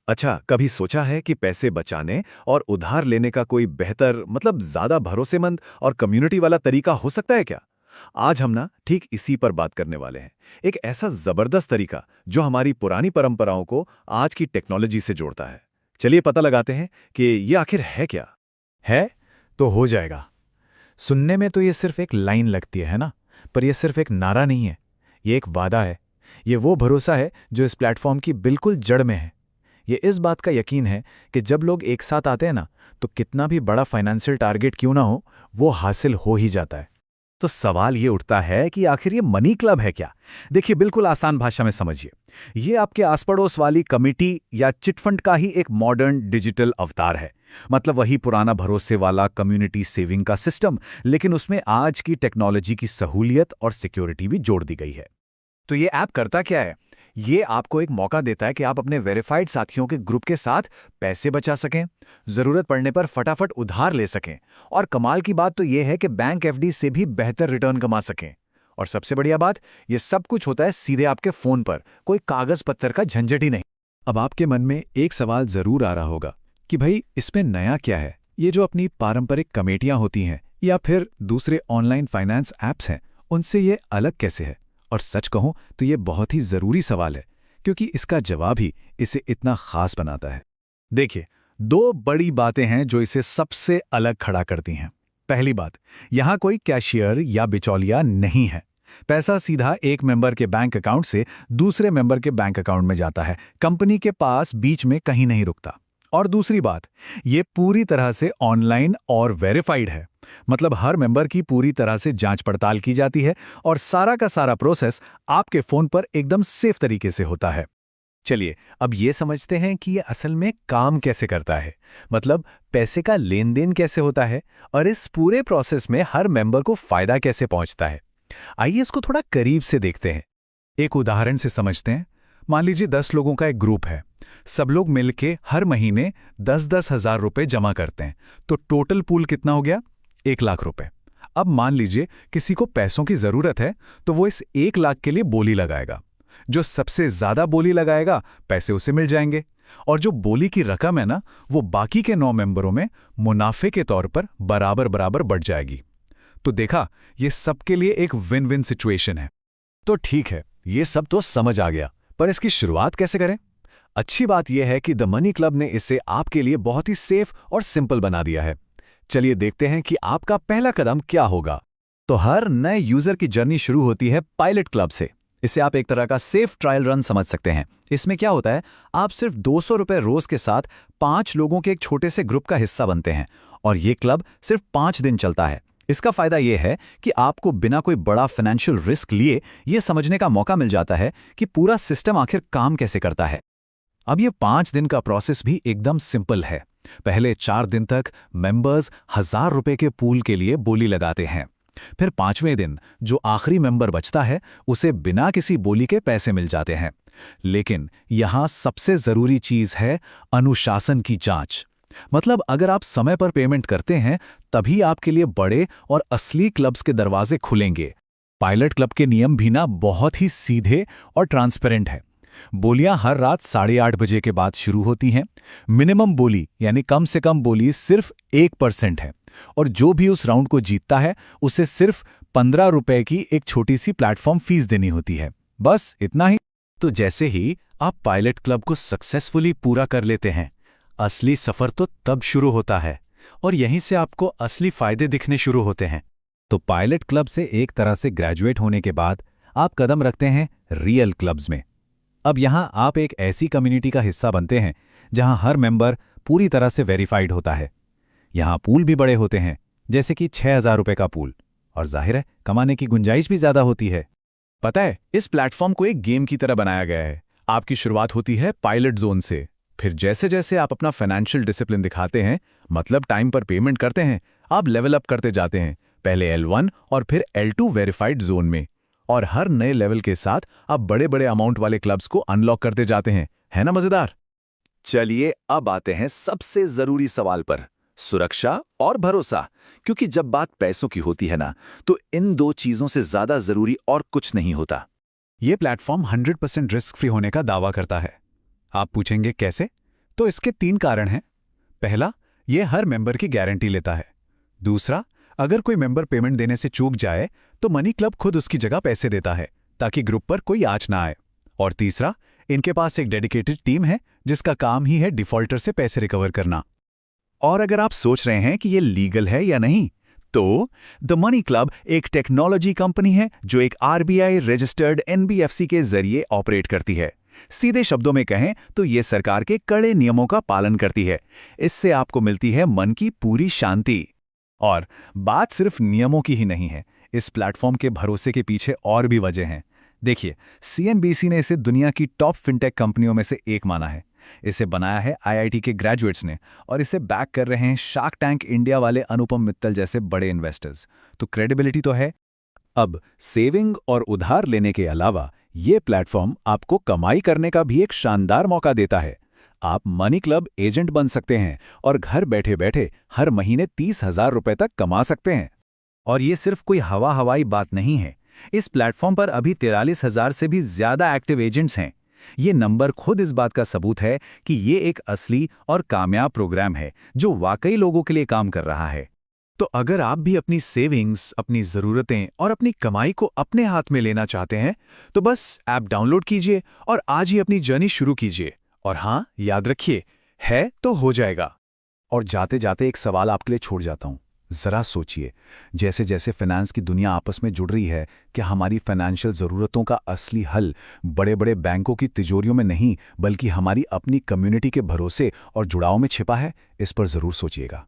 अच्छा, कभी सोचा है कि पैसे बचाने और उधार लेने का कोई बेहतर मतलब ज्यादा भरोसेमंद और कम्युनिटी वाला तरीका हो सकता है क्या? आज हम ना ठीक इसी पर बात करने वाले हैं। एक ऐसा जबरदस्त तरीका जो हमारी पुरानी परंपराओं को आज की टेक्नोलॉजी से जोड़ता है। चलिए पता लगाते हैं कि ये आखिर है क्या। है तो हो जाएगा। सुनने में तो ये सिर्फ एक लाइन लगती है ना, पर ये सिर्फ एक नारा नहीं है। ये एक वादा है। ये वो भरोसा है जो इस प्लेटफॉर्म की बिल्कुल जड़ में है। ये इस बात का यकीन है कि जब लोग एक साथ आते हैं ना, तो कितना भी बड़ा फाइनेंशियल टारगेट क्यों ना हो, वो हासिल हो ही जाता है। तो सवाल ये उठता है कि आखिर ये मनी क्लब है क्या? देखिए, बिल्कुल आसान भाषा में समझिए। ये आपके आस पड़ोस वाली कमिटी या चिटफंड का ही एक मॉडर्न डिजिटल अवतार है। मतलब वही पुराना भरोसे वाला कम्युनिटी सेविंग का सिस्टम, लेकिन उसमें आज की टेक्नोलॉजी की सहूलियत और सिक्योरिटी भी जोड़ दी गई है। तो ये ऐप करता क्या है? ये आपको एक मौका देता है कि आप अपने वेरीफाइड साथियों के ग्रुप के साथ पैसे बचा सकें, जरूरत पड़ने पर फटाफट उधार ले सकें, और कमाल की बात तो ये है कि बैंक एफडी से भी बेहतर रिटर्न कमा सकें। और सबसे बढ़िया बात, ये सब कुछ होता है सीधे आपके फोन पर, कोई कागज पत्थर का झंझट ही नहीं। अब आपके मन में एक सवाल जरूर आ रहा होगा कि भाई इसमें नया क्या है? ये जो अपनी पारंपरिक कमेटियां होती हैं या फिर दूसरे ऑनलाइन फाइनेंस ऐप्स हैं, उनसे ये अलग कैसे है? और सच कहूं तो ये बहुत ही जरूरी सवाल है, क्योंकि इसका जवाब ही इसे इतना खास बनाता है। देखिए, दो बड़ी बातें हैं जो इसे सबसे अलग खड़ा करती हैं। पहली बात, यहां कोई कैशियर या बिचौलिया नहीं है। पैसा सीधा एक मेंबर के बैंक अकाउंट से दूसरे मेंबर के बैंक अकाउंट में जाता है, कंपनी के पास बीच में कहीं नहीं रुकता। और दूसरी बात, ये पूरी तरह से ऑनलाइन और वेरीफाइड है। मतलब हर मेंबर की पूरी तरह से जांच पड़ताल की जाती है और सारा का सारा प्रोसेस आपके फोन पर एकदम सेफ तरीके से होता है। चलिए, अब ये समझते हैं कि ये असल में काम कैसे करता है। मतलब पैसे का लेन देन कैसे होता है, और इस पूरे प्रोसेस में हर मेंबर को फायदा कैसे पहुंचता है। आइए इसको थोड़ा करीब से देखते हैं। एक उदाहरण से समझते हैं। मान लीजिए 10 लोगों का एक ग्रुप है। सब लोग मिलके हर महीने 10-10 हजार रुपए जमा करते हैं, तो टोटल पूल कितना हो गया? 1 लाख रुपए। अब मान लीजिए किसी को पैसों की जरूरत है, तो वो इस 1 लाख के लिए बोली लगाएगा। जो सबसे ज्यादा बोली लगाएगा, पैसे उसे मिल जाएंगे। और जो बोली की रकम है ना, वो बाकी के 9 मेंबरों में मुनाफे के तौर पर बराबर बराबर बढ़ जाएगी। तो देखा, ये सबके लिए एक विन विन सिचुएशन है। तो ठीक है, ये सब तो समझ आ गया, पर इसकी शुरुआत कैसे करें? अच्छी बात यह है कि द मनी क्लब ने इसे आपके लिए बहुत ही सेफ और सिंपल बना दिया है। चलिए देखते हैं कि आपका पहला कदम क्या होगा। तो हर नए यूजर की जर्नी शुरू होती है पायलट क्लब से। इसे आप एक तरह का सेफ ट्रायल रन समझ सकते हैं। इसमें क्या होता है, आप सिर्फ 200 रुपए रोज के साथ 5 लोगों के एक छोटे से ग्रुप का हिस्सा बनते हैं, और ये क्लब सिर्फ 5 दिन चलता है। इसका फायदा यह है कि आपको बिना कोई बड़ा फाइनेंशियल रिस्क लिए यह समझने का मौका मिल जाता है कि पूरा सिस्टम आखिर काम कैसे करता है। अब ये 5 दिन का प्रोसेस भी एकदम सिंपल है। पहले 4 दिन तक मेंबर्स 1000 रुपए के पूल के लिए बोली लगाते हैं। फिर 5वें दिन जो आखिरी मेंबर बचता है, उसे बिना किसी बोली के पैसे मिल जाते हैं। लेकिन यहां सबसे जरूरी चीज है अनुशासन की जांच। मतलब अगर आप समय पर पेमेंट करते हैं, तभी आपके लिए बड़े और असली क्लब्स के दरवाजे खुलेंगे। पायलट क्लब के नियम भी ना बहुत ही सीधे और ट्रांसपेरेंट है। बोलियां हर रात 8:30 बजे के बाद शुरू होती हैं। मिनिमम बोली यानी कम से कम बोली सिर्फ 1% है, और जो भी उस राउंड को जीतता है उसे सिर्फ 15 रुपए की एक छोटी सी प्लेटफॉर्म फीस देनी होती है। बस इतना ही। तो जैसे ही आप पायलट क्लब को सक्सेसफुली पूरा कर लेते हैं, असली सफर तो तब शुरू होता है, और यहीं से आपको असली फायदे दिखने शुरू होते हैं। तो पायलट क्लब से एक तरह से ग्रेजुएट होने के बाद आप कदम रखते हैं रियल क्लब्स में। अब यहां आप एक ऐसी कम्युनिटी का हिस्सा बनते हैं जहां हर मेंबर पूरी तरह से वेरीफाइड होता है। यहां पूल भी बड़े होते हैं, जैसे कि 6000 रुपए का पूल, और जाहिर है कमाने की गुंजाइश भी ज्यादा होती है। पता है, इस प्लेटफॉर्म को एक गेम की तरह बनाया गया है। आपकी शुरुआत होती है पायलट जोन से। फिर जैसे जैसे आप अपना फाइनेंशियल डिसिप्लिन दिखाते हैं, मतलब टाइम पर पेमेंट करते हैं, आप लेवल अप करते जाते हैं। पहले L1 और फिर L2 वेरीफाइड जोन में। और हर नए लेवल के साथ आप बड़े बड़े अमाउंट वाले क्लब्स को अनलॉक करते जाते हैं। है ना मजेदार? चलिए अब आते हैं सबसे जरूरी सवाल पर, सुरक्षा और भरोसा। क्योंकि जब बात पैसों की होती है ना, तो इन दो चीजों से ज्यादा जरूरी और कुछ नहीं होता। ये प्लेटफॉर्म 100% रिस्क फ्री होने का दावा करता है। आप पूछेंगे कैसे? तो इसके 3 कारण हैं। पहला, ये हर मेंबर की गारंटी लेता है। दूसरा, अगर कोई मेंबर पेमेंट देने से चूक जाए तो मनी क्लब खुद उसकी जगह पैसे देता है ताकि ग्रुप पर कोई आंच ना आए। और तीसरा, इनके पास एक डेडिकेटेड टीम है जिसका काम ही है डिफॉल्टर से पैसे रिकवर करना। और अगर आप सोच रहे हैं कि ये लीगल है या नहीं, तो द मनी क्लब एक टेक्नोलॉजी कंपनी है जो एक आरबीआई रजिस्टर्ड एनबीएफसी के जरिए ऑपरेट करती है। सीधे शब्दों में कहें तो ये सरकार के कड़े नियमों का पालन करती है। इससे आपको मिलती है मन की पूरी शांति। और बात सिर्फ नियमों की ही नहीं है, इस प्लेटफॉर्म के भरोसे के पीछे और भी वजह हैं। देखिए, सीएनबीसी ने इसे दुनिया की टॉप फिनटेक कंपनियों में से एक माना है। इसे बनाया है आईआईटी के ग्रेजुएट्स ने और इसे बैक कर रहे हैं शार्क टैंक इंडिया वाले अनुपम मित्तल जैसे बड़े इन्वेस्टर्स। तो क्रेडिबिलिटी तो है। अब सेविंग और उधार लेने के अलावा ये प्लेटफॉर्म आपको कमाई करने का भी एक शानदार मौका देता है। आप मनी क्लब एजेंट बन सकते हैं और घर बैठे बैठे हर महीने 30,000 रुपए तक कमा सकते हैं। और ये सिर्फ कोई हवाई बात नहीं है। इस प्लेटफॉर्म पर अभी 43,000 से भी ज्यादा एक्टिव एजेंट्स हैं। ये नंबर खुद इस बात का सबूत है कि ये एक असली और कामयाब प्रोग्राम है जो वाकई लोगों के लिए काम कर रहा है। तो अगर आप भी अपनी सेविंग्स, अपनी ज़रूरतें और अपनी कमाई को अपने हाथ में लेना चाहते हैं, तो बस ऐप डाउनलोड कीजिए और आज ही अपनी जर्नी शुरू कीजिए। और हाँ, याद रखिए, है तो हो जाएगा। और जाते जाते एक सवाल आपके लिए छोड़ जाता हूँ। ज़रा सोचिए, जैसे जैसे फाइनेंस की दुनिया आपस में जुड़ रही है, क्या हमारी फाइनेंशियल ज़रूरतों का असली हल बड़े बड़े बैंकों की तिजोरियों में नहीं, बल्कि हमारी अपनी कम्युनिटी के भरोसे और जुड़ाव में छिपा है? इस पर ज़रूर सोचिएगा।